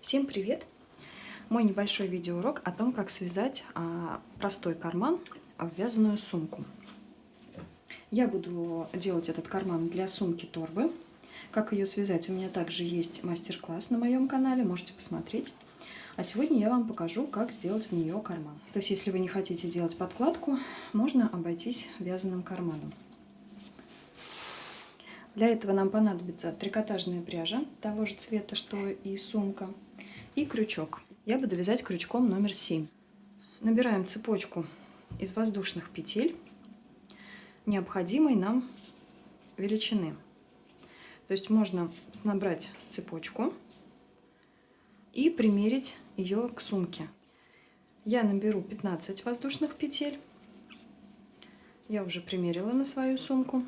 Всем привет! Мой небольшой видеоурок о том, как связать простой карман в вязаную сумку. Я буду делать этот карман для сумки-торбы. Как ее связать, у меня также есть мастер-класс на моем канале, можете посмотреть. А сегодня я вам покажу, как сделать в нее карман. То есть, если вы не хотите делать подкладку, можно обойтись вязаным карманом. Для этого нам понадобится трикотажная пряжа того же цвета, что и сумка, и крючок. Я буду вязать крючком номер 7. Набираем цепочку из воздушных петель необходимой нам величины. То есть можно набрать цепочку и примерить ее к сумке. Я наберу 15 воздушных петель. Я уже примерила на свою сумку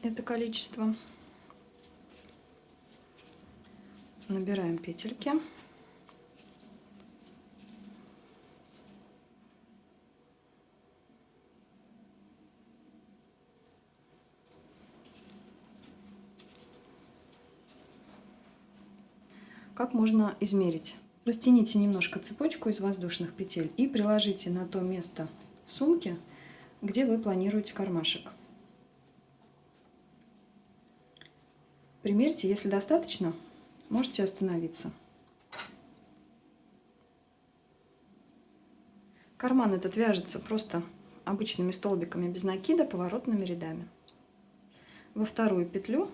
это количество. Набираем петельки. Как можно измерить? Растяните немножко цепочку из воздушных петель и приложите на то место сумки, где вы планируете кармашек. Примерьте, если достаточно, можете остановиться. Карман этот вяжется просто обычными столбиками без накида, поворотными рядами. Во вторую петлю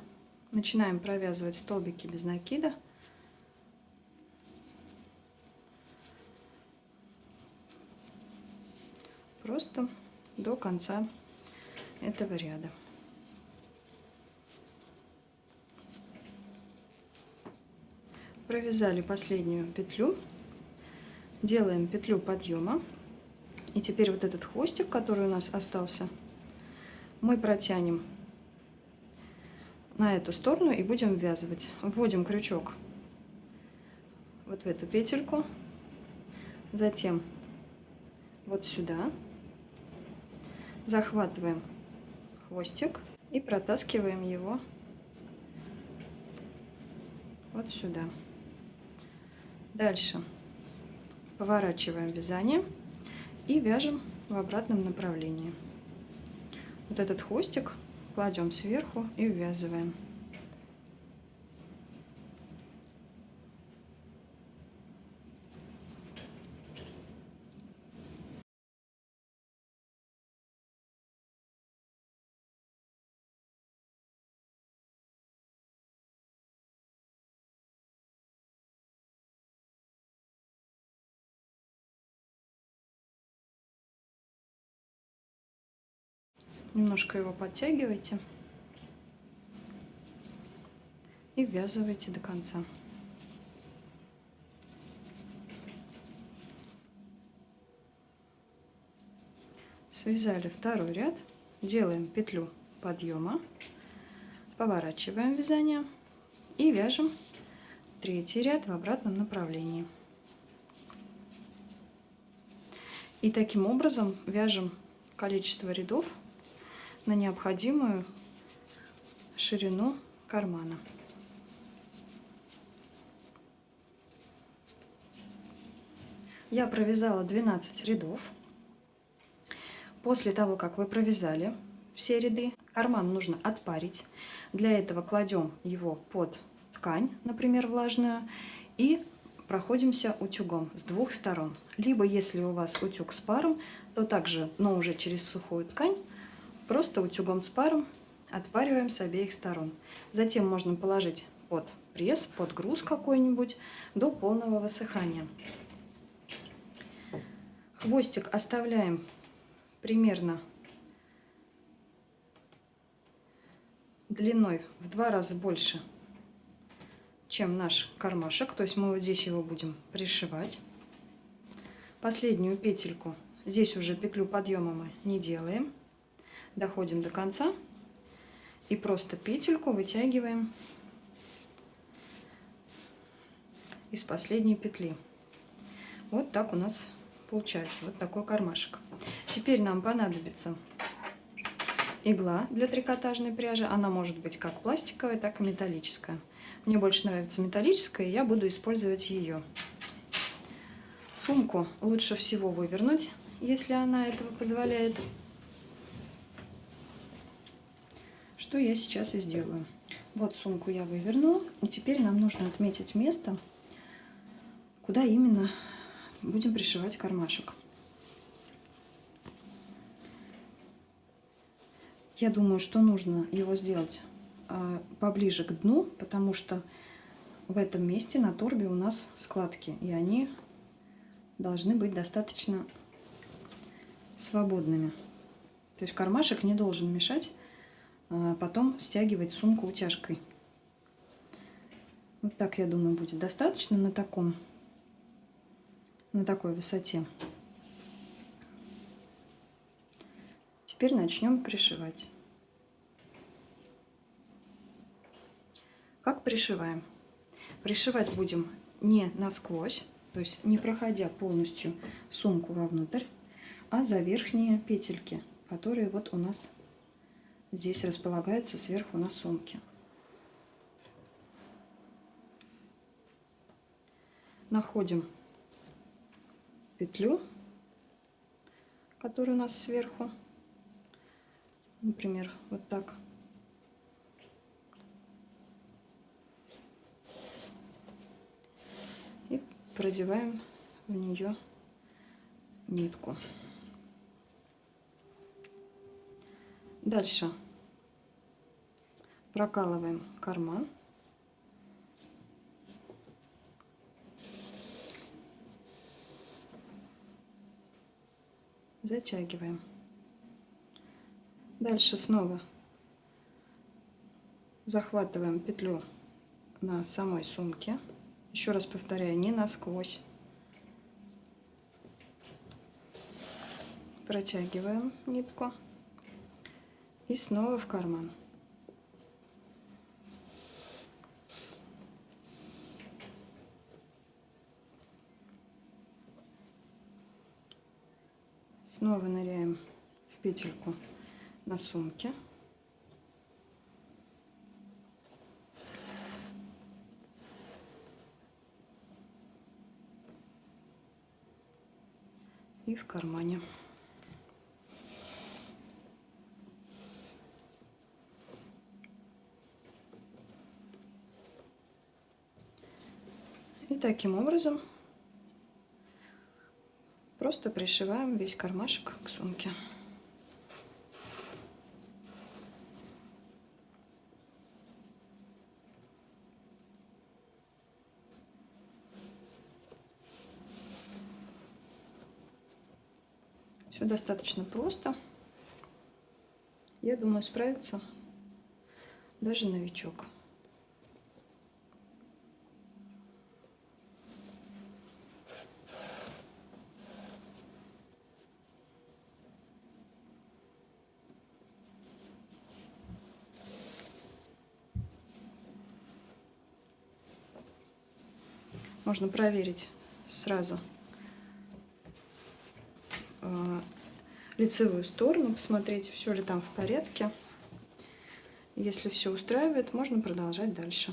начинаем провязывать столбики без накида. Просто до конца этого ряда. Провязали последнюю петлю, делаем петлю подъема, и теперь вот этот хвостик, который у нас остался, мы протянем на эту сторону и будем ввязывать. Вводим крючок вот в эту петельку, затем вот сюда, захватываем хвостик и протаскиваем его вот сюда. Дальше поворачиваем вязание и вяжем в обратном направлении. Вот этот хвостик кладем сверху и ввязываем. Немножко его подтягивайте и ввязывайте до конца. Связали второй ряд, делаем петлю подъема, поворачиваем вязание и вяжем третий ряд в обратном направлении. И таким образом вяжем количество рядов на необходимую ширину кармана. Я провязала 12 рядов. После того, как вы провязали все ряды, карман нужно отпарить. Для этого кладем его под ткань, например, влажную, и проходимся утюгом с двух сторон. Либо, если у вас утюг с паром, то также, но уже через сухую ткань, просто утюгом с паром отпариваем с обеих сторон. Затем можно положить под пресс, под груз какой-нибудь до полного высыхания. Хвостик оставляем примерно длиной в 2 раза больше, чем наш кармашек. То есть мы вот здесь его будем пришивать. Последнюю петельку, здесь уже петлю подъема мы не делаем. Доходим до конца и просто петельку вытягиваем из последней петли. Вот так у нас получается вот такой кармашек. Теперь нам понадобится игла для трикотажной пряжи. Она может быть как пластиковая, так и металлическая. Мне больше нравится металлическая, и я буду использовать ее. Сумку лучше всего вывернуть, если она этого позволяет. Что я сейчас и сделаю. Вот сумку я вывернула, и теперь нам нужно отметить место, куда именно будем пришивать кармашек. Я думаю, что нужно его сделать поближе к дну, потому что в этом месте на торбе у нас складки, и они должны быть достаточно свободными. То есть кармашек не должен мешать потом стягивать сумку утяжкой. Вот так, я думаю, будет достаточно на такой высоте. Теперь начнем пришивать. Как пришиваем? Пришивать будем не насквозь, то есть не проходя полностью сумку вовнутрь, а за верхние петельки, которые вот у нас здесь располагаются сверху на сумке. Находим петлю, которая у нас сверху, например, вот так. И продеваем в нее нитку. Дальше прокалываем карман. Затягиваем. Дальше снова захватываем петлю на самой сумке. Еще раз повторяю, не насквозь. Протягиваем нитку и снова в карман. Снова ныряем в петельку на сумке. И в кармане. И таким образом просто пришиваем весь кармашек к сумке. Все достаточно просто. Я думаю, справится даже новичок. Можно проверить сразу лицевую сторону, посмотреть, все ли там в порядке. Если все устраивает, можно продолжать дальше.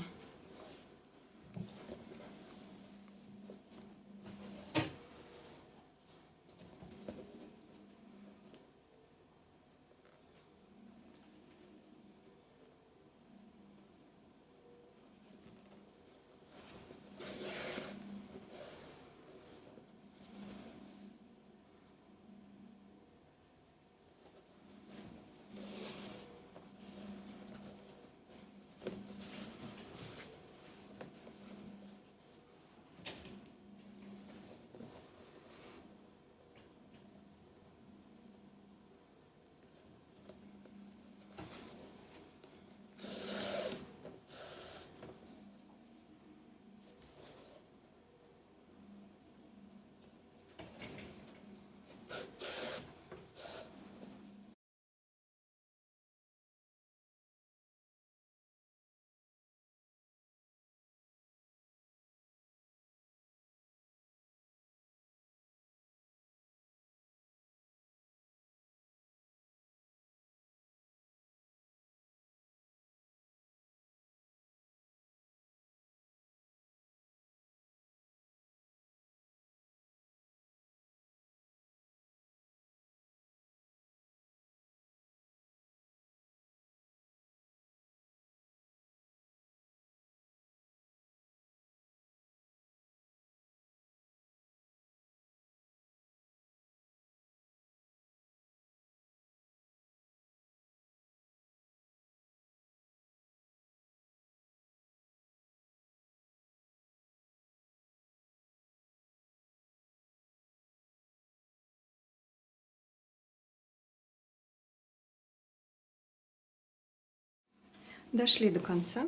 Дошли до конца,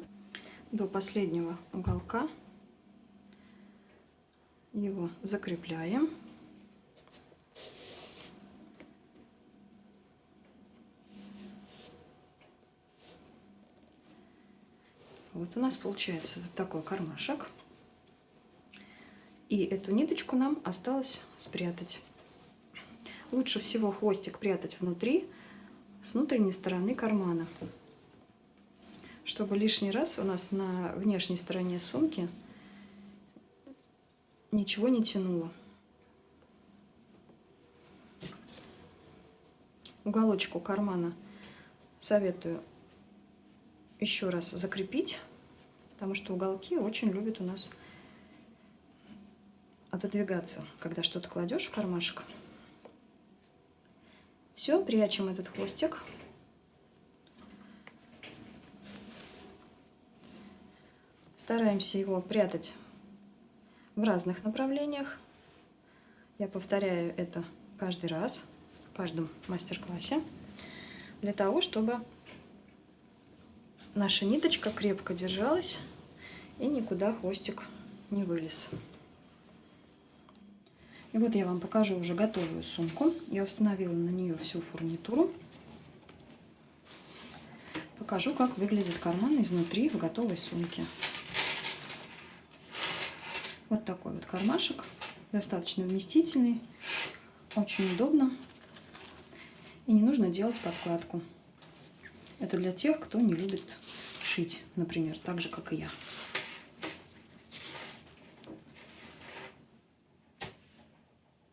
до последнего уголка. Его закрепляем. Вот у нас получается вот такой кармашек. И эту ниточку нам осталось спрятать. Лучше всего хвостик прятать внутри, с внутренней стороны кармана, чтобы лишний раз у нас на внешней стороне сумки ничего не тянуло. Уголочек у кармана советую еще раз закрепить, потому что уголки очень любят у нас отодвигаться, когда что-то кладешь в кармашек. Все, прячем этот хвостик. Стараемся его прятать в разных направлениях. Я повторяю это каждый раз, в каждом мастер-классе, для того, чтобы наша ниточка крепко держалась и никуда хвостик не вылез. И вот я вам покажу уже готовую сумку. Я установила на нее всю фурнитуру. Покажу, как выглядит карман изнутри в готовой сумке. Вот такой вот кармашек, достаточно вместительный, очень удобно. И не нужно делать подкладку. Это для тех, кто не любит шить, например, так же, как и я.